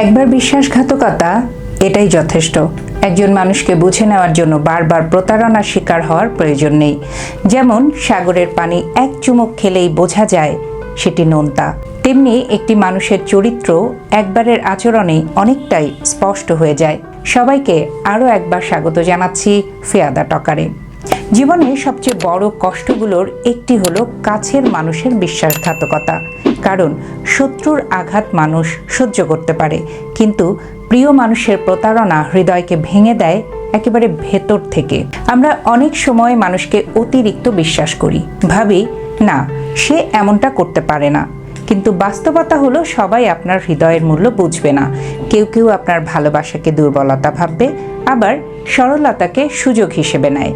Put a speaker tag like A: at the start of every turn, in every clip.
A: একবার বিশ্বাসঘাতকতা এটাই যথেষ্ট। একজন মানুষকে বুঝে নেওয়ার জন্য বারবার প্রতারণার শিকার হওয়ার প্রয়োজন নেই। যেমন সাগরের পানি এক চুমুক খেলেই বোঝা যায় সেটি নোনতা, তেমনি একটি মানুষের চরিত্র একবারের আচরণে অনেকটাই স্পষ্ট হয়ে যায়। সবাইকে আরও একবার স্বাগত জানাচ্ছি ফিয়াদা টকারে। জীবনে সবচেয়ে বড় কষ্টগুলোর একটি হলো কাছের মানুষের বিশ্বাসঘাতকতা। কারণ শত্রুর আঘাত মানুষ সহ্য করতে পারে, কিন্তু প্রিয় মানুষের প্রতারণা হৃদয়কে ভেঙে দেয় একেবারে ভেতর থেকে। আমরা অনেক সময় মানুষকে অতিরিক্ত বিশ্বাস করি, ভাবি না সে এমনটা করতে পারে না। কিন্তু বাস্তবতা হলো সবাই আপনার হৃদয়ের মূল্য বুঝবে না। কেউ কেউ আপনার ভালোবাসাকে দুর্বলতা ভাববে, আবার সরলতাকে সুযোগ হিসেবে নেয়।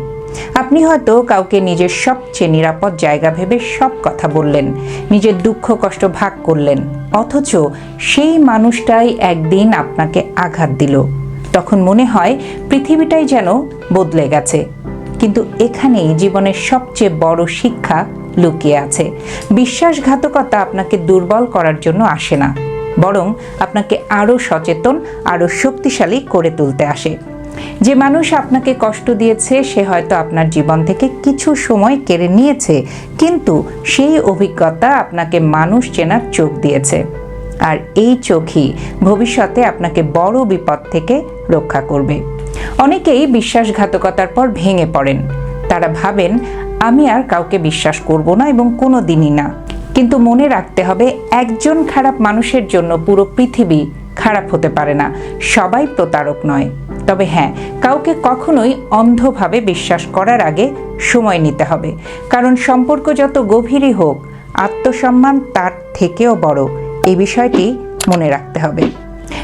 A: আপনি হয়তো কাউকে নিজের সবচেয়ে নিরাপদ জায়গা ভেবে সব কথা বললেন, নিজের দুঃখ কষ্ট ভাগ করলেন, অথচ সেই মানুষটাই একদিন আপনাকে আঘাত দিল। তখন মনে হয় পৃথিবীটাই যেন বদলে গেছে। কিন্তু এখানেই জীবনের সবচেয়ে বড় শিক্ষা লুকিয়ে আছে। বিশ্বাসঘাতকতা আপনাকে দুর্বল করার জন্য আসে না, বরং আপনাকে আরও সচেতন, আরও শক্তিশালী করে তুলতে আসে। যে মানুষ আপনাকে কষ্ট দিয়েছে সে হয়তো আপনার জীবন থেকে কিছু সময় কেড়ে নিয়েছে, কিন্তু সেই অভিজ্ঞতা আপনাকে মানুষ চেনার চোখ দিয়েছে। আর এই চোখই ভবিষ্যতে আপনাকে বড় বিপদ থেকে রক্ষা করবে। অনেকেই বিশ্বাসঘাতকতার পর ভেঙে পড়েন। তারা ভাবেন আমি আর কাউকে বিশ্বাস করব না এবং কোনো দিনই না। কিন্তু মনে রাখতে হবে, একজন খারাপ মানুষের জন্য পুরো পৃথিবী খারাপ হতে পারে না। সবাই প্রতারক নয়। তবে হ্যাঁ, কাউকে কখনোই অন্ধভাবে বিশ্বাস করার আগে সময় নিতে হবে। কারণ সম্পর্ক যত গভীরই হোক, আত্মসম্মান তার থেকেও বড়। এই বিষয়টি মনে রাখতে হবে।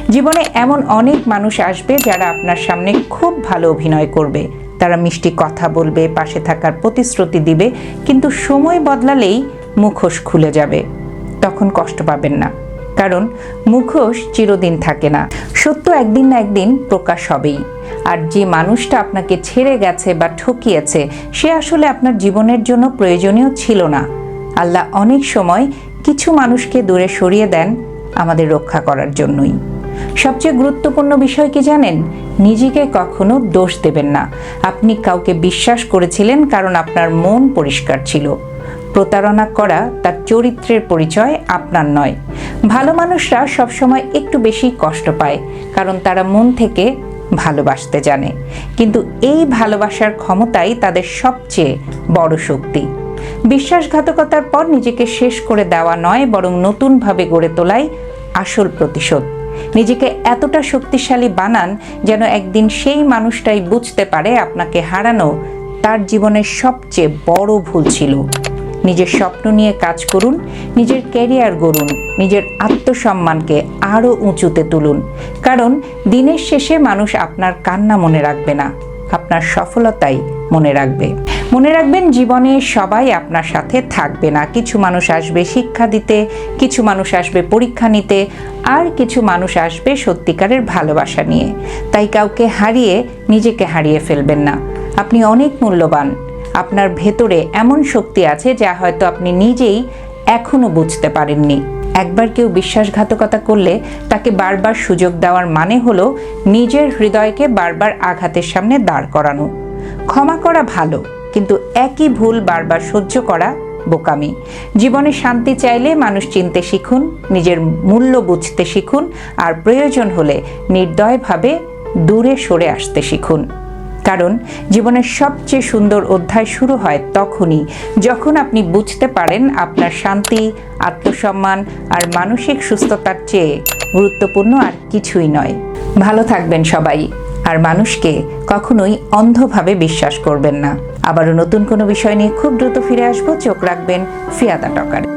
A: জীবনে এমন অনেক মানুষ আসবে যারা আপনার সামনে খুব ভালো অভিনয় করবে। তারা মিষ্টি কথা বলবে, পাশে থাকার প্রতিশ্রুতি দিবে, কিন্তু সময় বদলালেই মুখোশ খুলে যাবে। তখন কষ্ট পাবেন না, কারণ মুখোশ চিরদিন থাকে না। সত্য একদিন না একদিন প্রকাশ হবেই। আর যে মানুষটা আপনাকে ছেড়ে গেছে বা ঠকিয়েছে, সে আসলে আপনার জীবনের জন্য প্রয়োজনীয় ছিল না। আল্লাহ অনেক সময় কিছু মানুষকে দূরে সরিয়ে দেন আমাদের রক্ষা করার জন্যই। সবচেয়ে গুরুত্বপূর্ণ বিষয় কি জানেন? নিজেকে কখনো দোষ দেবেন না। আপনি কাউকে বিশ্বাস করেছিলেন কারণ আপনার মন পরিষ্কার ছিল। প্রতারণা করা তার চরিত্রের পরিচয়, আপনার নয়। ভালো মানুষরা সবসময় একটু বেশি কষ্ট পায়, কারণ তারা মন থেকে ভালোবাসতে জানে। কিন্তু এই ভালোবাসার ক্ষমতাই তাদের সবচেয়ে বড় শক্তি। বিশ্বাসঘাতকতার পর নিজেকে শেষ করে দেওয়া নয়, বরং নতুনভাবে গড়ে তোলাই আসল প্রতিশোধ। নিজেকে এতটা শক্তিশালী বানান যেন একদিন সেই মানুষটাই বুঝতে পারে আপনাকে হারানো তার জীবনের সবচেয়ে বড় ভুল ছিল। নিজের স্বপ্ন নিয়ে কাজ করুন, নিজের ক্যারিয়ার গড়ুন, নিজের আত্মসম্মানকে আরও উঁচুতে তুলুন। কারণ দিনের শেষে মানুষ আপনার কান্না মনে রাখবে না, আপনার সফলতাই মনে রাখবে। মনে রাখবেন, জীবনে সবাই আপনার সাথে থাকবে না। কিছু মানুষ আসবে শিক্ষা দিতে, কিছু মানুষ আসবে পরীক্ষা নিতে, আর কিছু মানুষ আসবে সত্যিকারের ভালোবাসা নিয়ে। তাই কাউকে হারিয়ে নিজেকে হারিয়ে ফেলবেন না। আপনি অনেক মূল্যবান। আপনার ভেতরে এমন শক্তি আছে যা হয়তো আপনি নিজেই এখনো বুঝতে পারেননি। একবার কেউ বিশ্বাসঘাতকতা করলে তাকে বারবার সুযোগ দেওয়ার মানে হলো নিজের হৃদয়কে বারবার আঘাতের সামনে দাঁড় করানো। ক্ষমা করা ভালো, কিন্তু একই ভুল বারবার সহ্য করা বোকামি। জীবনে শান্তি চাইলে মানুষ চিনতে শিখুন, নিজের মূল্য বুঝতে শিখুন, আর প্রয়োজন হলে নির্দয়ভাবে দূরে সরে আসতে শিখুন। কারণ জীবনের সবচেয়ে সুন্দর অধ্যায় শুরু হয় তখনই যখন আপনি বুঝতে পারেন আপনার শান্তি, আত্মসম্মান আর মানসিক সুস্থতার চেয়ে গুরুত্বপূর্ণ আর কিছুই নয়। ভালো থাকবেন সবাই, আর মানুষকে কখনোই অন্ধভাবে বিশ্বাস করবেন না। আবারও নতুন কোনো বিষয় নিয়ে খুব দ্রুত ফিরে আসবো। চোখ রাখবেন ফিয়াদা টকারে।